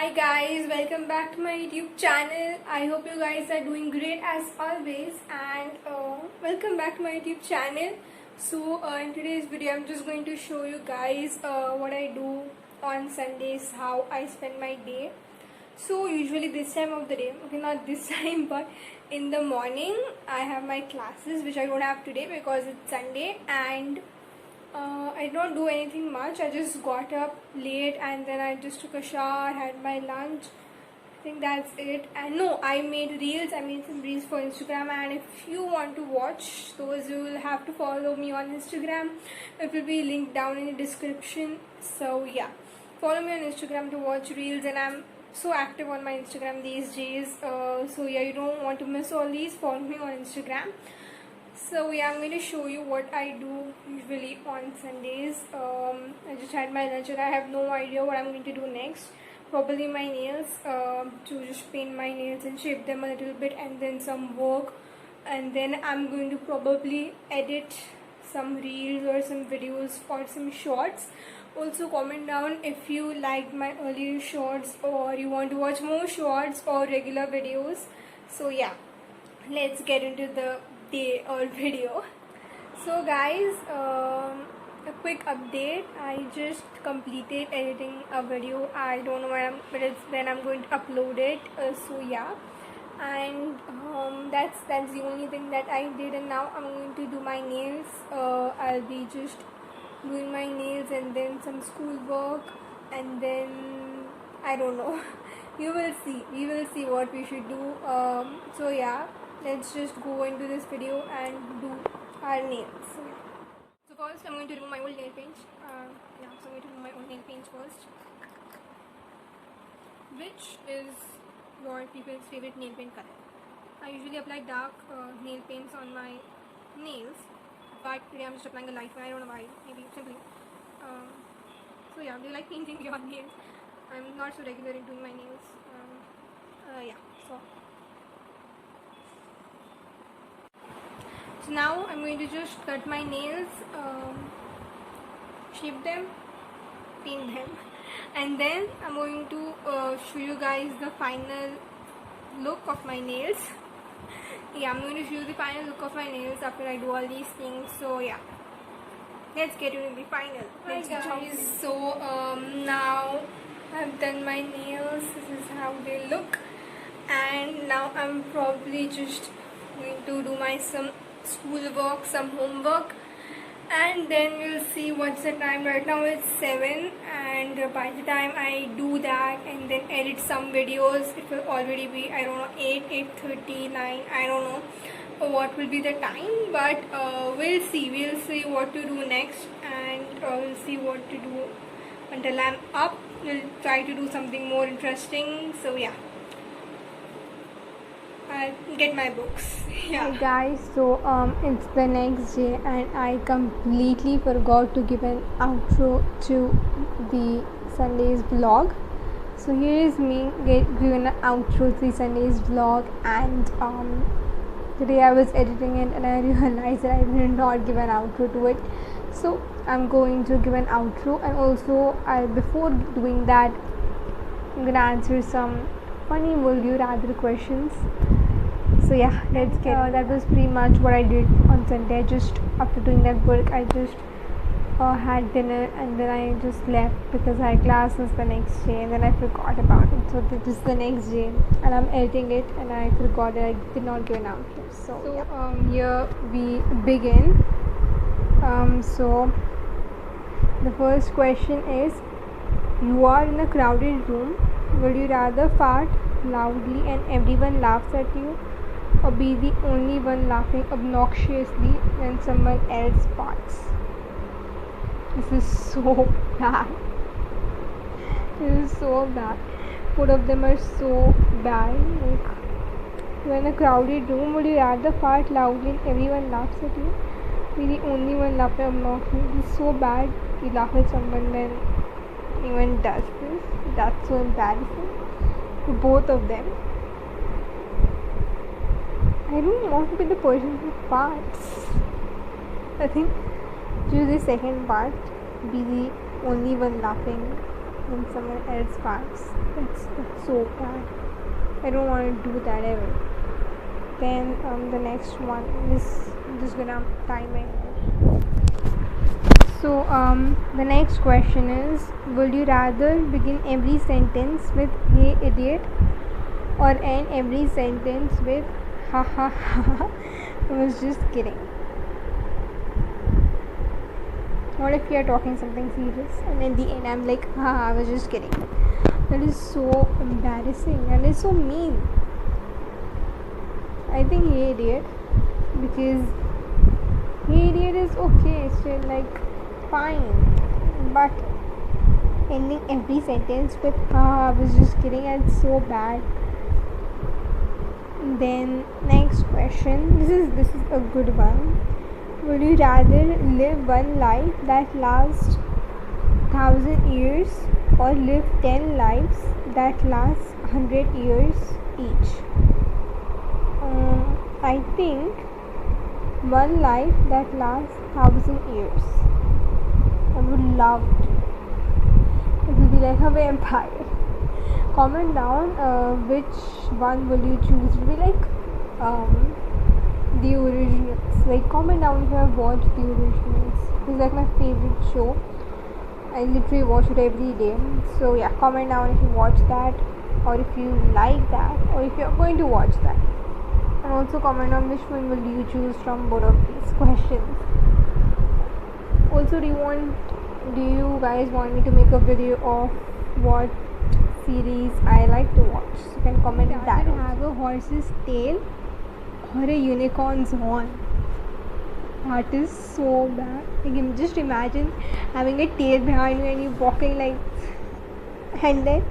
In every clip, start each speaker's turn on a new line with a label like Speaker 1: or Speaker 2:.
Speaker 1: Hi guys, welcome back to my YouTube channel. I hope you guys are doing great as always, and welcome back to my YouTube channel. So in today's video I'm just going to show you guys what I do on Sundays, how I spend my day. So usually this time of the day, okay, not this time but in the morning I have my classes, which I don't have today because it's Sunday, and I did not do anything much. I just got up late and then I just took a shower, had my lunch. I think that's it. And no, I made reels. I made some reels for Instagram, and if you want to watch those, you will have to follow me on Instagram. It will be linked down in the description. So yeah, follow me on Instagram to watch reels, and I'm so active on my Instagram these days. So yeah, you don't want to miss all these. Follow me on Instagram. So yeah, I'm going to show you what I do usually on Sundays. I just had my lunch and I have no idea what I'm going to do next. Probably my nails, to just paint my nails and shape them a little bit, and then some work, and then I'm going to probably edit some reels or some videos or some shorts. Also comment down if you liked my earlier shorts or you want to watch more shorts or regular videos. So yeah, let's get into the day or video. So guys, a quick update. I just completed editing a video. I don't know when I'm going to upload it. So yeah, and that's the only thing that I did. And now I'm going to do my nails. I'll be just doing my nails and then some school work, and then I don't know. You will see. We will see what we should do. So yeah, let's just go into this video and do our nails. So first I'm going to remove my old nail paint. So I'm going to remove my old nail paint first. Which is your people's favorite nail paint color? I usually apply dark nail paints on my nails, but today I'm just applying a light one. I don't know why, maybe simply. So yeah, do you like painting your nails? I'm not so regular in doing my nails. Yeah, so now I'm going to just cut my nails, shape them, paint them, and then I'm going to show you guys the final look of my nails. Yeah, I'm going to show you the final look of my nails after I do all these things. So yeah, let's get into the final. Hi guys, so now I've done my nails. This is how they look, and now I'm probably just going to do my some schoolwork, some homework, and then we'll see what's the time. Right now it's 7, and by the time I do that and then edit some videos, it will already be, I don't know, 8:39. I don't know what will be the time, but we'll see what to do next, and we'll see what to do until I'm up. We'll try to do something more interesting. So yeah, I'll get my books. Yeah. Hi guys, so it's the next day and I completely forgot to give an outro to the Sunday's vlog. So here is me giving an outro to the Sunday's vlog, and today I was editing it and I realized that I did not give an outro to it. So I'm going to give an outro, and also before doing that I'm gonna answer some funny would you rather questions. So yeah, let's get that was pretty much what I did on Sunday. Just after doing that work, I just had dinner, and then I just left because I had classes the next day, and then I forgot about it. So this is the next day and I'm editing it, and I forgot that I did not give an outro. So yeah. Here we begin. So the first question is, you are in a crowded room. Would you rather fart loudly and everyone laughs at you, or be the only one laughing obnoxiously when someone else farts? This is so bad. This is so bad. Both of them are so bad. Like, you're in a crowded room. Would you rather fart loudly and everyone laughs at you, be the only one laughing obnoxiously? This is so bad. You laugh at someone when anyone does this. That's so embarrassing to both of them. I don't want to be the person who farts. I think choose the second part, be the only one laughing in someone else's parts. That's so bad. I don't want to do that ever. Then the next one is just gonna tie my hair. So the next question is: would you rather begin every sentence with "Hey idiot" or end every sentence with "Ha ha ha"? I was just kidding. What if you are talking something serious and in the end I'm like, haha, I was just kidding? That is so embarrassing and it's so mean. I think "Hey idiot" because "Hey idiot" is okay, still like fine, but ending every sentence with haha, I was just kidding, and it's so bad. Then next question. This is a good one. Would you rather live one life that lasts 1,000 years or live 10 lives that last 100 years each? I think one life that lasts 1,000 years. I would love to. It will be like a vampire. Comment down which one will you choose. It will be like the originals. Like, comment down if you have watched the originals. It's like my favorite show. I literally watch it every day. So yeah, comment down if you watch that, or if you like that, or if you're going to watch that. And also comment on which one will you choose from both of these questions. Also, do you guys want me to make a video of what series I like to watch? So you can comment that. Rather have a horse's tail or a unicorn's horn? That is so bad. Like, just imagine having a tail behind you and you walking like, and then,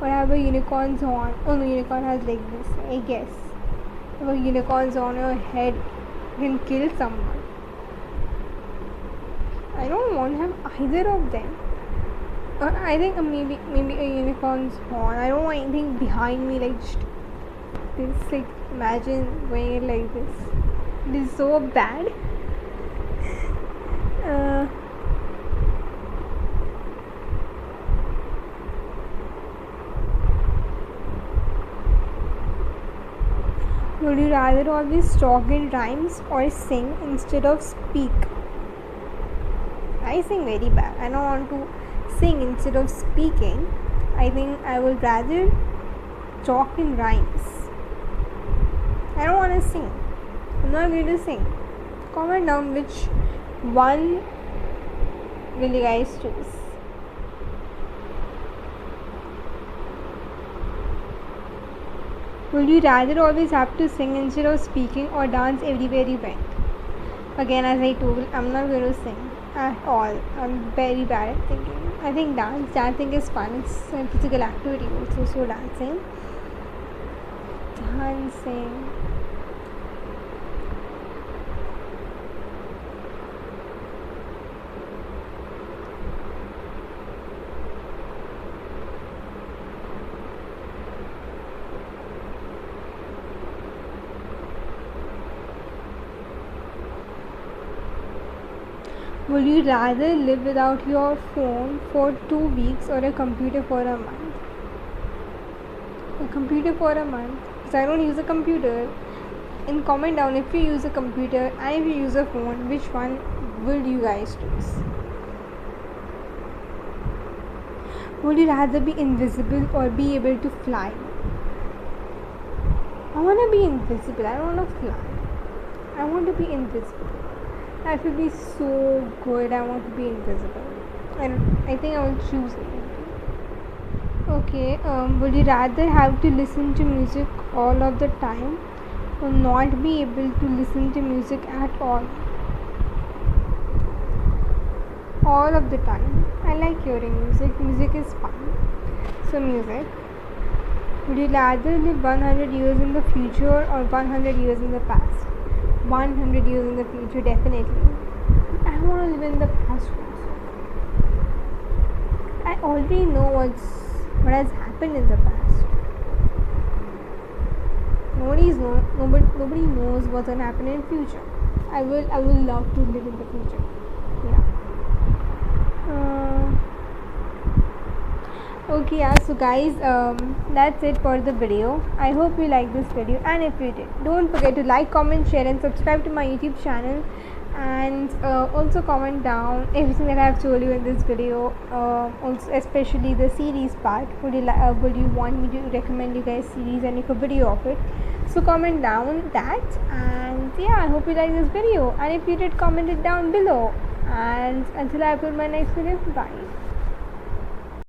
Speaker 1: or have a unicorn's horn. Oh no, unicorn has like this, I guess. If a unicorn's on your head, can kill someone. I don't want to have either of them. I think maybe a unicorn's horn. I don't want anything behind me like just this. Like, imagine wearing it like this. It is so bad. Would you rather always talk in rhymes or sing instead of speak? I sing very bad. I don't want to sing instead of speaking. I think I would rather talk in rhymes. I don't want to sing. I'm not going to sing. Comment down which one will you guys choose. Would you rather always have to sing instead of speaking or dance everywhere you went? Again, as I told, I'm not going to sing at all. I'm very bad at singing. I think dancing is fun. It's a physical activity also. So dancing. Would you rather live without your phone for 2 weeks or a computer for a month? A computer for a month, because I don't use a computer. And comment down if you use a computer and if you use a phone, which one will you guys choose? Would you rather be invisible or be able to fly? I want to be invisible. I don't want to fly. I want to be invisible. That would be so good. I want to be invisible. I think I will choose it. Okay. Would you rather have to listen to music all of the time or not be able to listen to music at all? All of the time. I like hearing music. Music is fun. So music. Would you rather live 100 years in the future or 100 years in the past? 100 years in the future, definitely. I want to live in the past also. I already know what has happened in the past. Nobody knows what's gonna happen in the future. I will love to live in the future. Yeah. Okay, yeah, so guys, that's it for the video. I hope you like this video, and if you did, don't forget to like, comment, share and subscribe to my YouTube channel, and also comment down everything that I have told you in this video, also especially the series part. Would you want me to recommend you guys series and make a video of it? So comment down that, and yeah, I hope you like this video, and if you did, comment it down below. And until I upload my next video, bye.